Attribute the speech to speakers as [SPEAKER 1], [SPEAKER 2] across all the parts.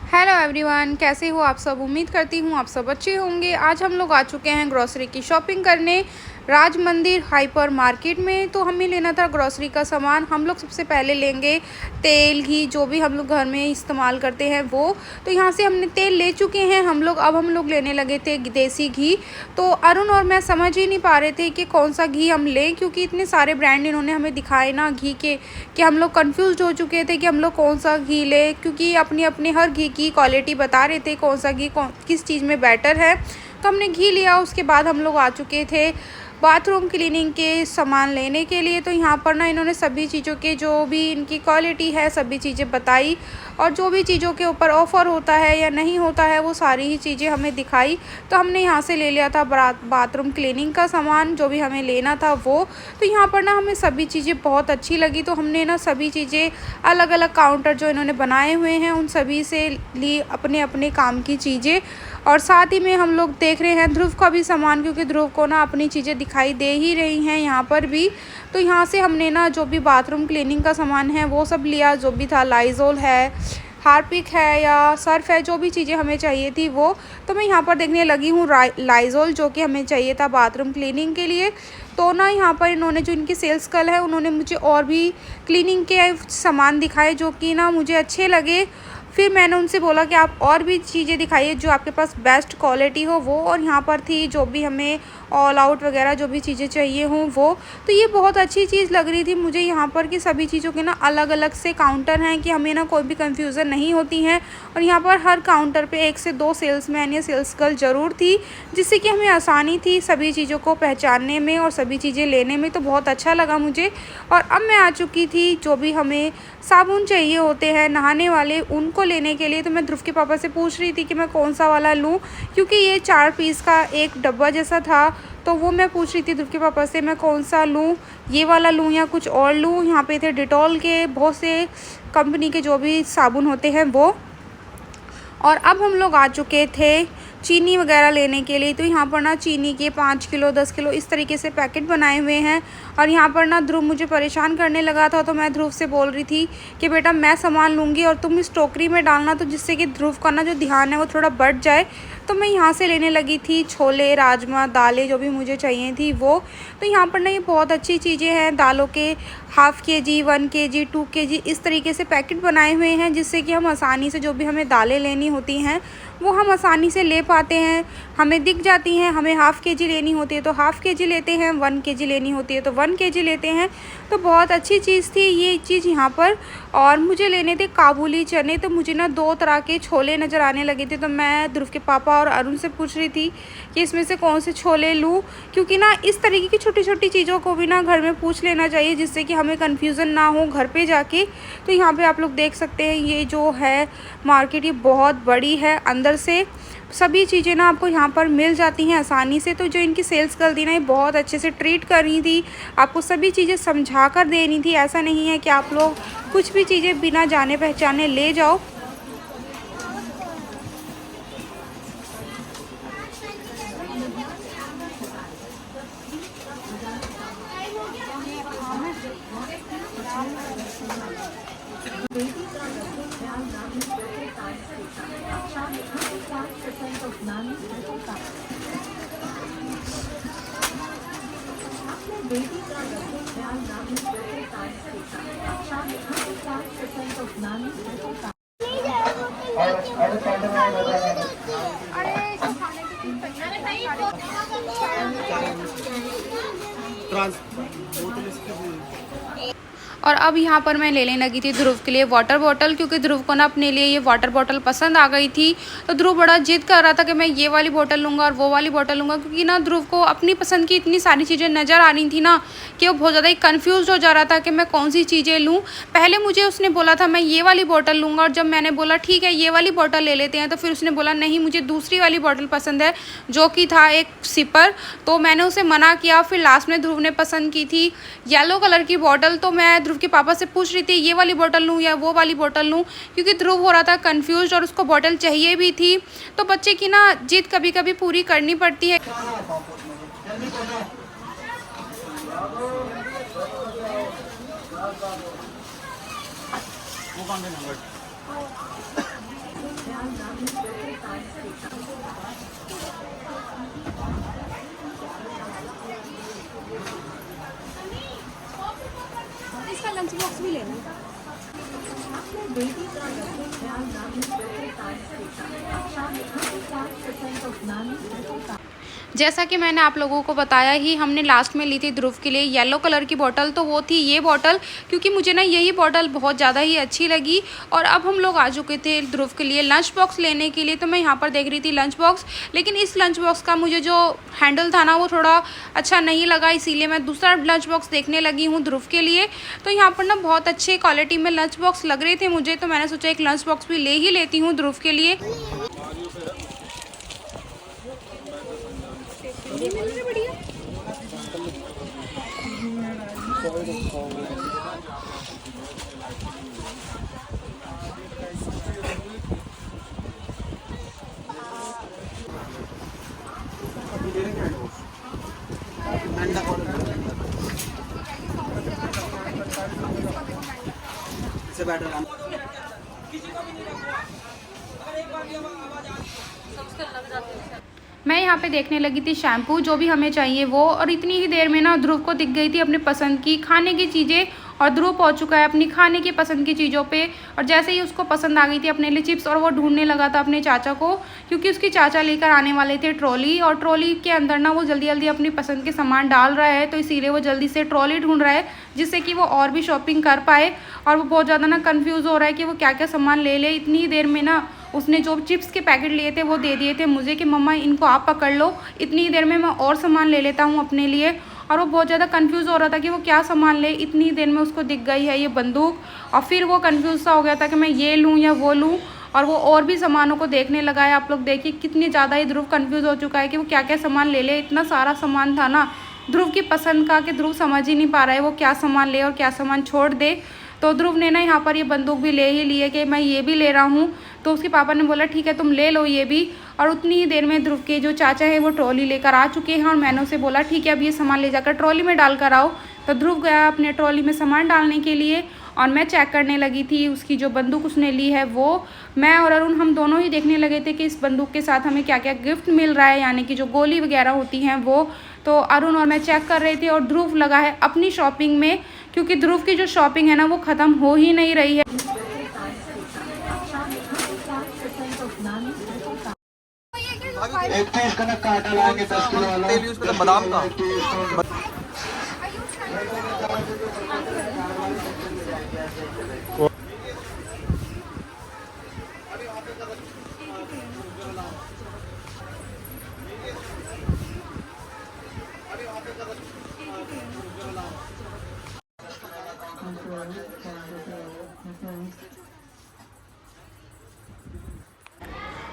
[SPEAKER 1] Hello everyone, कैसे हो आप सब। उम्मीद करती हूँ आप सब अच्छे होंगे। आज हम लोग आ चुके हैं ग्रोसरी की शॉपिंग करने राज मंदिर हाइपर मार्केट में। तो हमें लेना था ग्रोसरी का सामान। हम लोग सबसे पहले लेंगे तेल घी, जो भी हम लोग घर में इस्तेमाल करते हैं वो। तो यहाँ से हमने तेल ले चुके हैं हम लोग। अब हम लोग लेने लगे थे देसी घी। तो अरुण और मैं समझ ही नहीं पा रहे थे कि कौन सा घी हम लें, क्योंकि इतने सारे ब्रांड इन्होंने हमें दिखाए ना घी के कि हम लोग कंफ्यूज हो चुके थे कि हम लोग कौन सा घी लें, क्योंकि अपनी अपनी हर घी की क्वालिटी बता रहे थे कौन सा घी किस चीज़ में बेटर है। तो हमने घी लिया। उसके बाद हम लोग आ चुके थे बाथरूम क्लीनिंग के सामान लेने के लिए। तो यहाँ पर ना इन्होंने सभी चीज़ों के जो भी इनकी क्वालिटी है सभी चीज़ें बताई, और जो भी चीज़ों के ऊपर ऑफ़र होता है या नहीं होता है वो सारी ही चीज़ें हमें दिखाई। तो हमने यहाँ से ले लिया था बाथरूम क्लीनिंग का सामान, जो भी हमें लेना था वो। तो यहाँ पर ना हमें सभी चीज़ें बहुत अच्छी लगी। तो हमने ना सभी चीज़ें अलग अलग काउंटर जो इन्होंने बनाए हुए हैं उन सभी से ली अपने अपने काम की चीज़ें। और साथ ही में हम लोग देख रहे हैं ध्रुव का भी सामान, क्योंकि ध्रुव को ना अपनी चीज़ें दिखाई दे ही रही हैं यहाँ पर भी। तो यहाँ से हमने ना जो भी बाथरूम क्लीनिंग का सामान है वो सब लिया, जो भी था लाइज़ोल है, हार्पिक है या सर्फ है, जो भी चीज़ें हमें चाहिए थी वो। तो मैं यहाँ पर देखने लगी हूँ लाइज़ोल, जो कि हमें चाहिए था बाथरूम क्लीनिंग के लिए। तो ना यहाँ पर इन्होंने जो इनकी सेल्स गर्ल है उन्होंने मुझे और भी क्लीनिंग के सामान दिखाए जो कि ना मुझे अच्छे लगे। फिर मैंने उनसे बोला कि आप और भी चीज़ें दिखाइए जो आपके पास बेस्ट क्वालिटी हो वो। और यहाँ पर थी जो भी हमें ऑल आउट वगैरह जो भी चीज़ें चाहिए हों वो। तो ये बहुत अच्छी चीज़ लग रही थी मुझे यहाँ पर कि सभी चीज़ों के ना अलग अलग से काउंटर हैं कि हमें ना कोई भी कंफ्यूजन नहीं होती है। और यहाँ पर हर काउंटर पे 1 से 2 सेल्समैन या सेल्स गर्ल ज़रूर थी, जिससे कि हमें आसानी थी सभी चीज़ों को पहचानने में और सभी चीज़ें लेने में। तो बहुत अच्छा लगा मुझे। और अब मैं आ चुकी थी जो भी हमें साबुन चाहिए होते हैं नहाने वाले उनको लेने के लिए। तो मैं ध्रुव के पापा से पूछ रही थी कि मैं कौन सा वाला लूँ, क्योंकि ये 4 पीस का एक डब्बा जैसा था। तो वो मैं पूछ रही थी ध्रुव के पापा से मैं कौन सा लूँ, ये वाला लूँ या कुछ और लूँ। यहाँ पे थे डिटॉल के बहुत से कंपनी के जो भी साबुन होते हैं वो। और अब हम लोग आ चुके थे चीनी वगैरह लेने के लिए। तो यहाँ पर ना चीनी के 5 किलो 10 किलो इस तरीके से पैकेट बनाए हुए हैं। और यहाँ पर ना ध्रुव मुझे परेशान करने लगा था। तो मैं ध्रुव से बोल रही थी कि बेटा मैं सामान लूँगी और तुम इस टोकरी में डालना, तो जिससे कि ध्रुव का ना जो ध्यान है वो थोड़ा बढ़ जाए। तो मैं यहाँ से लेने लगी थी छोले राजमा दालें जो भी मुझे चाहिए थी वो। तो यहाँ पर ना ये बहुत अच्छी चीज़ें हैं दालों के। ½ kg 1 kg 2 kg इस तरीके से पैकेट बनाए हुए हैं, जिससे कि हम आसानी से जो भी हमें दालें लेनी होती हैं वो हम आसानी से ले पाते हैं। हमें दिख जाती हैं। हमें ½ kg लेनी होती है तो ½ kg लेते हैं, 1 kg लेनी होती है तो 1 kg लेते हैं। तो बहुत अच्छी चीज़ थी ये चीज़ यहाँ पर। और मुझे लेने थे काबुली चने। तो मुझे ना 2 तरह के छोले नज़र आने लगे थे। तो मैं ध्रुव के पापा और अरुण से पूछ रही थी कि इसमें से कौन से छोले लूँ, क्योंकि ना इस तरीके की छोटी छोटी चीज़ों को भी ना घर में पूछ लेना चाहिए, जिससे कि हमें कन्फ्यूज़न ना हो घर पे जाके। तो यहाँ पे आप लोग देख सकते हैं ये जो है मार्केट ये बहुत बड़ी है। अंदर से सभी चीज़ें ना आपको यहाँ पर मिल जाती हैं आसानी से। तो जो इनकी सेल्स गर्ल थी ना ये बहुत अच्छे से ट्रीट कर रही थी, आपको सभी चीज़ें समझा कर दे रही थी। ऐसा नहीं है कि आप लोग कुछ भी चीज़ें बिना जाने पहचाने ले जाओ। और अब यहाँ पर मैं लेने लगी थी ध्रुव के लिए वाटर बॉटल, क्योंकि ध्रुव को ना अपने लिए ये वाटर बॉटल पसंद आ गई थी। तो ध्रुव बड़ा जिद कर रहा था कि मैं ये वाली बॉटल लूँगा और वो वाली बॉटल लूँगा, क्योंकि ना ध्रुव को अपनी पसंद की इतनी सारी चीज़ें नज़र आ रही थी ना कि वो बहुत ज़्यादा ही कन्फ्यूज़ हो जा रहा था कि मैं कौन सी चीज़ें लूँ। पहले मुझे उसने बोला था मैं ये वाली बॉटल लूँगा, और जब मैंने बोला ठीक है ये वाली बॉटल ले लेते हैं, तो फिर उसने बोला नहीं मुझे दूसरी वाली बॉटल पसंद है, जो कि था एक सिपर। तो मैंने उसे मना किया। फिर लास्ट में ध्रुव ने पसंद की थी येलो कलर की बॉटल। तो मैं ध्रुव के पापा से पूछ रही थी ये वाली बॉटल लूँ या वो वाली बॉटल लूँ, क्योंकि ध्रुव हो रहा था कंफ्यूज और उसको बॉटल चाहिए भी थी। तो बच्चे की ना जिद कभी कभी पूरी करनी पड़ती है। इसका लंच बॉक्स भी लेना। जैसा कि मैंने आप लोगों को बताया ही, हमने लास्ट में ली थी ध्रुव के लिए येलो कलर की बॉटल, तो वो थी ये बॉटल, क्योंकि मुझे ना यही बॉटल बहुत ज़्यादा ही अच्छी लगी। और अब हम लोग आ चुके थे ध्रुव के लिए लंच बॉक्स लेने के लिए। तो मैं यहाँ पर देख रही थी लंच बॉक्स, लेकिन इस लंच बॉक्स का मुझे जो हैंडल था ना वो थोड़ा अच्छा नहीं लगा, इसीलिए मैं दूसरा लंच बॉक्स देखने लगी हूँ ध्रुव के लिए। तो यहाँ पर ना बहुत अच्छे क्वालिटी में लंच बॉक्स लग रहे थे मुझे, तो मैंने सोचा एक लंच बॉक्स भी ले ही लेती हूँ ध्रुव के लिए। ये मिल रहा बढ़िया।
[SPEAKER 2] इससे बैटर
[SPEAKER 1] मैं यहाँ पे देखने लगी थी शैम्पू, जो भी हमें चाहिए वो, और इतनी ही देर में ना ध्रुव को दिख गई थी अपनी पसंद की खाने की चीज़ें, और ध्रुव पहुँच चुका है अपनी खाने की पसंद की चीज़ों पे। और जैसे ही उसको पसंद आ गई थी अपने लिए चिप्स, और वो ढूंढने लगा था अपने चाचा को, क्योंकि उसकी चाचा लेकर आने वाले थे ट्रॉली, और ट्रॉली के अंदर ना वो जल्दी जल्दी अपनी पसंद के सामान डाल रहा है, तो इसीलिए वो जल्दी से ट्रॉली ढूंढ रहा है, जिससे कि वो और भी शॉपिंग कर पाए। और वो बहुत ज़्यादा ना कन्फ्यूज़ हो रहा है कि वो क्या क्या सामान ले ले। इतनी देर में ना उसने जो चिप्स के पैकेट लिए थे वो दे दिए थे मुझे कि मम्मा इनको आप पकड़ लो, इतनी देर में मैं और सामान ले लेता हूँ अपने लिए। और वो बहुत ज़्यादा कंफ्यूज हो रहा था कि वो क्या सामान ले। इतनी देर में उसको दिख गई है ये बंदूक, और फिर वो कंफ्यूज सा हो गया था कि मैं ये लूँ या वो लूँ, और वो और भी सामानों को देखने लगा है। आप लोग देखिए कितनी ज़्यादा ही ध्रुव कंफ्यूज हो चुका है कि वो क्या क्या सामान ले ले। इतना सारा सामान था ना ध्रुव की पसंद का कि ध्रुव समझ ही नहीं पा रहा है वो क्या सामान ले और क्या सामान छोड़ दे। तो ध्रुव ने ना यहाँ पर ये बंदूक भी ले ही ली है कि मैं ये भी ले रहा हूँ। तो उसके पापा ने बोला ठीक है तुम ले लो ये भी। और उतनी ही देर में ध्रुव के जो चाचा है वो ट्रॉली लेकर आ चुके हैं, और मैंने उसे बोला ठीक है अब ये सामान ले जाकर ट्रॉली में डाल कर आओ। तो ध्रुव गया अपने ट्रॉली में सामान डालने के लिए, और मैं चेक करने लगी थी उसकी जो बंदूक उसने ली है वो। मैं और अरुण हम दोनों ही देखने लगे थे कि इस बंदूक के साथ हमें क्या क्या गिफ्ट मिल रहा है, यानी कि जो गोली वगैरह होती हैं वो। तो अरुण और मैं चेक कर रहे थे, और ध्रुव लगा है अपनी शॉपिंग में, क्योंकि ध्रुव की जो शॉपिंग है ना वो ख़त्म हो ही नहीं रही है।
[SPEAKER 2] एक पीस कनक का आटा लाएंगे 10 किलो वाला तेल यूज करते बादाम का।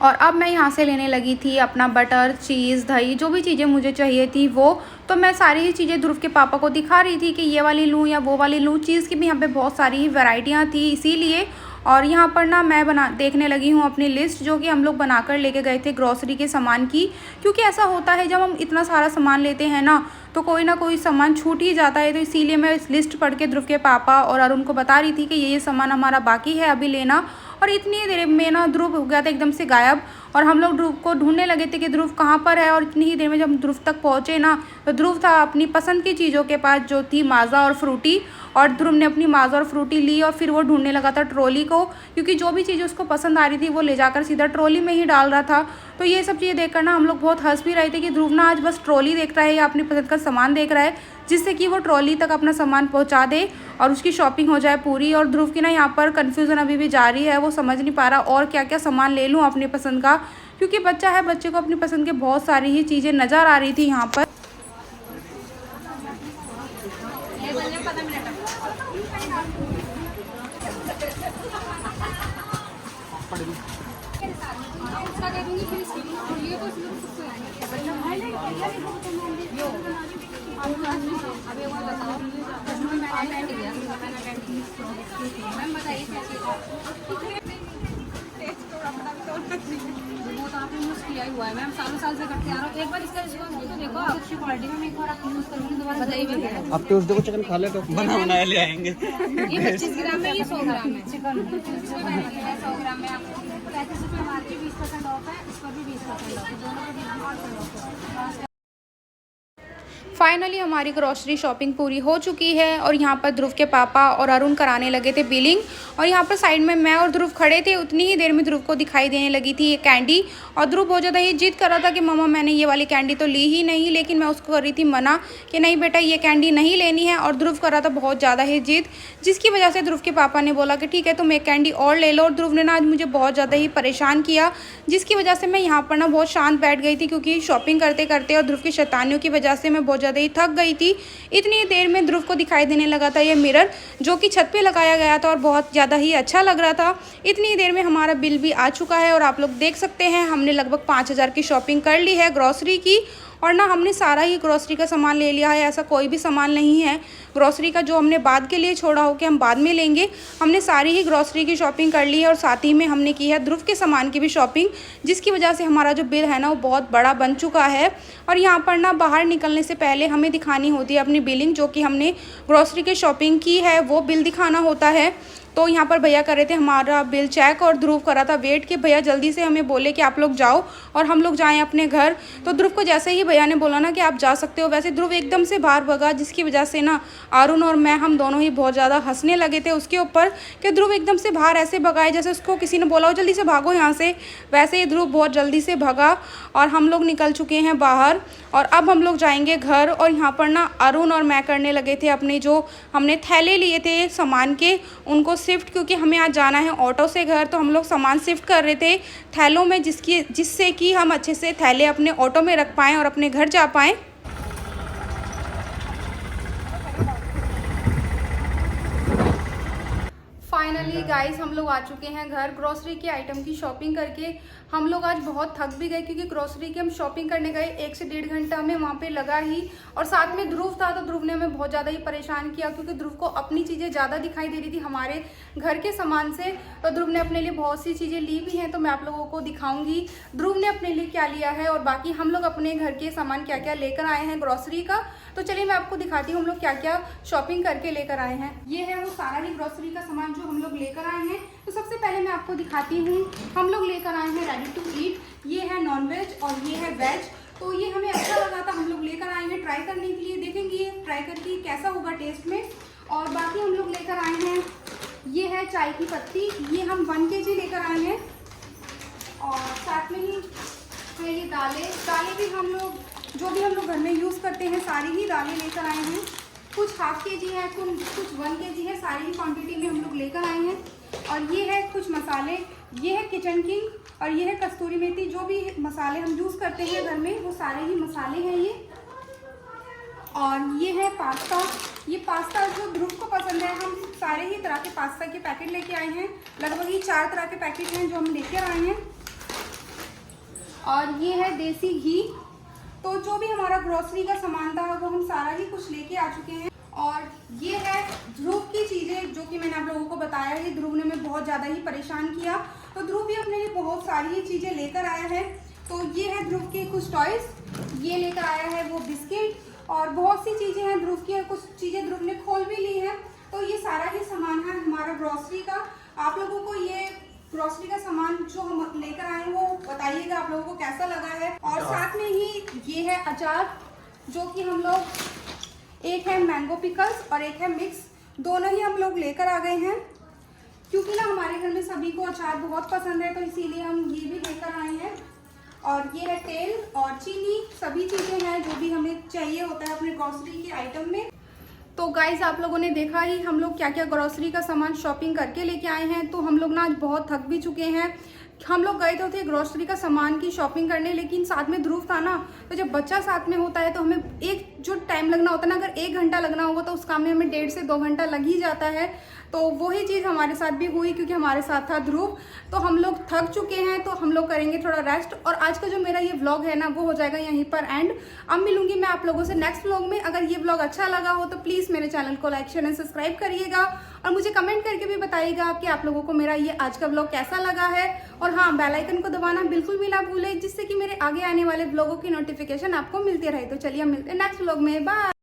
[SPEAKER 1] और अब मैं यहाँ से लेने लगी थी अपना बटर, चीज़, दही, जो भी चीज़ें मुझे चाहिए थी वो। तो मैं सारी ही चीज़ें ध्रुव के पापा को दिखा रही थी कि ये वाली लूँ या वो वाली लूँ। चीज़ की भी यहाँ पे बहुत सारी ही वैरायटियाँ थी इसीलिए। और यहाँ पर ना मैं देखने लगी हूँ अपनी लिस्ट, जो कि हम लोग बनाकर लेके गए थे ग्रॉसरी के सामान की, क्योंकि ऐसा होता है जब हम इतना सारा सामान लेते हैं ना कोई सामान छूट ही जाता है। तो इसीलिए मैं इस लिस्ट पढ़ के ध्रुव के पापा और अरुण को बता रही थी कि ये सामान हमारा बाकी है अभी लेना। और इतनी देर में ना ध्रुव हो गया था एकदम से गायब, और हम लोग ध्रुव को ढूंढने लगे थे कि ध्रुव कहाँ पर है। और इतनी ही देर में जब हम ध्रुव तक पहुँचे ना, तो ध्रुव था अपनी पसंद की चीज़ों के पास, जो थी माज़ा और फ्रूटी। और ध्रुव ने अपनी माज़ा और फ्रूटी ली, और फिर वो ढूंढने लगा था ट्रॉली को, क्योंकि जो भी चीज़ उसको पसंद आ रही थी वो ले जाकर सीधा ट्रॉली में ही डाल रहा था। तो ये सब चीज़ें देखकर ना हम लोग बहुत हंस भी रहे थे कि ध्रुव ना आज बस ट्रॉली देख रहा है या अपनी पसंद का सामान देख रहा है, जिससे कि वो ट्रॉली तक अपना सामान पहुंचा दे और उसकी शॉपिंग हो जाए पूरी। और ध्रुव की ना यहाँ पर कन्फ्यूज़न अभी भी जारी है, वो समझ नहीं पा रहा और क्या क्या सामान ले लूँ अपनी पसंद का, क्योंकि बच्चा है, बच्चे को अपनी पसंद के बहुत सारी ही चीज़ें नज़र आ रही थी यहाँ पर।
[SPEAKER 3] वो तो आपने यूज़ किया ही हुआ है मैम, सालों साल से करते आ रहा हूँ। एक बार इसका रिस्पॉन्स भी तो देखो आप, अच्छी क्वालिटी में एक बार आप यूज़ करोगे दोबारा बताइए।
[SPEAKER 2] अब ट्यूसडे को चिकन खा ले तो बना बनाया ले आएंगे।
[SPEAKER 3] ये 25 ग्राम है, ये 100 ग्राम है चिकन, 100 ग्राम में आपको 35 रुपये मार्केट 20% ऑफ है, इस पर भी 20% ऑफ है, दोनों पर 20% ऑफ है।
[SPEAKER 1] फाइनली हमारी ग्रॉसरी शॉपिंग पूरी हो चुकी है और यहाँ पर ध्रुव के पापा और अरुण कराने लगे थे बिलिंग, और यहाँ पर साइड में मैं और ध्रुव खड़े थे। उतनी ही देर में ध्रुव को दिखाई देने लगी थी ये कैंडी, और ध्रुव बहुत ज़्यादा ये जिद कर रहा था कि मम्मा मैंने ये वाली कैंडी तो ली ही नहीं, लेकिन मैं उसको कर रही थी मना कि नहीं बेटा ये कैंडी नहीं लेनी है, और ध्रुव कर रहा था बहुत ज़्यादा ही जिद, जिसकी वजह से ध्रुव के पापा ने बोला कि ठीक है तुम एक कैंडी और ले लो। और ध्रुव ने ना आज मुझे बहुत ज़्यादा ही परेशान किया, जिसकी वजह से मैं यहाँ पर ना बहुत शांत बैठ गई थी, क्योंकि शॉपिंग करते करते और ध्रुव की शैतानियों की वजह से मैं बहुत ज़्यादा ही थक गई थी। इतनी देर में ध्रुव को दिखाई देने लगा था ये मिरर, जो कि छत पे लगाया गया था और बहुत ज़्यादा ही अच्छा लग रहा था। इतनी देर में हमारा बिल भी आ चुका है और आप लोग देख सकते हैं हमने लगभग 5000 की शॉपिंग कर ली है ग्रॉसरी की, और ना हमने सारा ही ग्रॉसरी का सामान ले लिया है। ऐसा कोई भी सामान नहीं है ग्रॉसरी का जो हमने बाद के लिए छोड़ा हो कि हम बाद में लेंगे। हमने सारी ही ग्रॉसरी की शॉपिंग कर ली है, और साथ ही में हमने की है ध्रुव के सामान की भी शॉपिंग, जिसकी वजह से हमारा जो बिल है ना वो बहुत बड़ा बन चुका है। और यहाँ पर ना बाहर निकलने से पहले हमें दिखानी होती है अपनी बिलिंग, जो कि हमने ग्रॉसरी की शॉपिंग की है वो बिल दिखाना होता है। तो यहाँ पर भैया कर रहे थे हमारा बिल चेक, और ध्रुव कर रहा था वेट कि भैया जल्दी से हमें बोले कि आप लोग जाओ और हम लोग जाएं अपने घर। तो ध्रुव को जैसे ही भैया ने बोला ना कि आप जा सकते हो, वैसे ध्रुव एकदम से बाहर भगा, जिसकी वजह से ना अरुण और मैं हम दोनों ही बहुत ज़्यादा हंसने लगे थे उसके ऊपर कि ध्रुव एकदम से बाहर ऐसे भगाए जैसे उसको किसी ने बोला हो जल्दी से भागो यहाँ से। वैसे ही ध्रुव बहुत जल्दी से भगा और हम लोग निकल चुके हैं बाहर, और अब हम लोग जाएंगे घर। और यहाँ पर ना अरुण और मैं करने लगे थे अपने जो हमने थैले लिए थे सामान के उनको शिफ्ट, क्योंकि हमें आज जाना है ऑटो से घर, तो हम लोग सामान शिफ्ट कर रहे थे थैलों में, जिससे कि हम अच्छे से थैले अपने ऑटो में रख पाएँ और अपने घर जा पाएँ। फाइनली गाइस हम लोग आ चुके हैं घर ग्रोसरी के आइटम की शॉपिंग करके। हम लोग आज बहुत थक भी गए, क्योंकि ग्रोसरी की हम शॉपिंग करने गए 1 से 1.5 घंटा हमें वहाँ पे लगा ही, और साथ में ध्रुव था, तो ध्रुव ने हमें बहुत ज़्यादा ही परेशान किया, क्योंकि ध्रुव को अपनी चीज़ें ज़्यादा दिखाई दे रही थी हमारे घर के सामान से। तो ध्रुव ने अपने लिए बहुत सी चीज़ें ली भी हैं, तो मैं आप लोगों को दिखाऊंगी ध्रुव ने अपने लिए क्या लिया है, और बाकी हम लोग अपने घर के सामान क्या क्या लेकर आए हैं ग्रोसरी का। तो चलिए मैं आपको दिखाती हूँ हम लोग क्या क्या शॉपिंग करके लेकर आए हैं। ये है वो सारा ही ग्रोसरी का सामान जो हम लोग लेकर आए हैं। तो सबसे पहले मैं आपको दिखाती हूँ हम लोग लेकर आए हैं रेडी टू ईट। ये है नॉन वेज और ये है वेज। तो ये हमें अच्छा लगा था, हम लोग लेकर आए हैं ट्राई करने के लिए, देखेंगे ये ट्राई करके कैसा होगा टेस्ट में। और बाकी हम लोग लेकर आए हैं ये है चाय की पत्ती, ये हम 1 kg लेकर आए हैं। और साथ में ही है ये दालें भी हम लोग जो भी हम लोग घर में यूज़ करते हैं सारी ही दालें लेकर आए हैं। कुछ 1/2 kg है, कुछ 1 kg है, सारी ही क्वांटिटी में हम लोग लेकर आए हैं। और ये है कुछ मसाले, ये है किचन किंग और ये है कस्तूरी मेथी। जो भी मसाले हम यूज़ करते हैं घर में वो सारे ही मसाले हैं ये। और ये है पास्ता, ये पास्ता जो ध्रुव को पसंद है, हम सारे ही तरह के पास्ता के पैकेट लेके आए हैं। लगभग ही 4 तरह के पैकेट हैं जो हम लेकर आए हैं। और ये है देसी घी। तो जो भी हमारा ग्रोसरी का सामान था वो हम सारा ही कुछ लेके आ चुके हैं। और ये है ध्रुव की चीज़ें जो कि मैंने आप लोगों को बताया है। ध्रुव ने हमें बहुत ज़्यादा ही परेशान किया, तो ध्रुव भी अपने लिए बहुत सारी ही चीज़ें लेकर आया है। तो ये है ध्रुव के कुछ टॉयज़, ये लेकर आया है वो बिस्किट और बहुत सी चीज़ें हैं ध्रुव की, और कुछ चीज़ें ध्रुव ने खोल भी ली हैं। तो ये सारा ही सामान है हमारा ग्रोसरी का। आप लोगों को ये ग्रोसरी का सामान जो हम लेकर आए वो बताइएगा आप लोगों को कैसा लगा है। और साथ में ही ये है अचार, जो कि हम लोग एक है मैंगो पिकल्स और एक है मिक्स, दोनों ही हम लोग लेकर आ गए हैं, क्योंकि ना हमारे घर में सभी को अचार बहुत पसंद है, तो इसीलिए हम ये भी लेकर आए हैं। और ये है तेल और चीनी, सभी चीज़ें हैं जो भी हमें चाहिए होता है अपने ग्रोसरी के आइटम में। तो गाइज़ आप लोगों ने देखा ही हम लोग क्या क्या ग्रोसरी का सामान शॉपिंग करके लेके आए हैं। तो हम लोग ना आज बहुत थक भी चुके हैं। हम लोग गए थे ग्रोसरी का सामान की शॉपिंग करने, लेकिन साथ में ध्रुव था ना, तो जब बच्चा साथ में होता है तो हमें एक जो टाइम लगना होता है ना, अगर 1 घंटा लगना होगा तो उस काम में हमें 1.5 से 2 घंटा लग ही जाता है। तो वही चीज़ हमारे साथ भी हुई, क्योंकि हमारे साथ था ध्रुव। तो हम लोग थक चुके हैं, तो हम लोग करेंगे थोड़ा रेस्ट। और आज का जो मेरा ये व्लॉग है ना वो हो जाएगा यहीं पर एंड। अब मिलूंगी मैं आप लोगों से नेक्स्ट व्लॉग में। अगर ये व्लॉग अच्छा लगा हो तो प्लीज़ मेरे चैनल को लाइक शेयर एंड सब्सक्राइब करिएगा।
[SPEAKER 4] और मुझे कमेंट करके भी बताइएगा कि आप लोगों को मेरा ये आज का व्लॉग कैसा लगा है। और हाँ, बेल आइकन को दबाना बिल्कुल भी ना भूलें, जिससे कि मेरे आगे आने वाले व्लॉगों की नोटिफिकेशन आपको मिलती रहे। तो चलिए हम मिलते हैं नेक्स्ट व्लॉग में, बाय।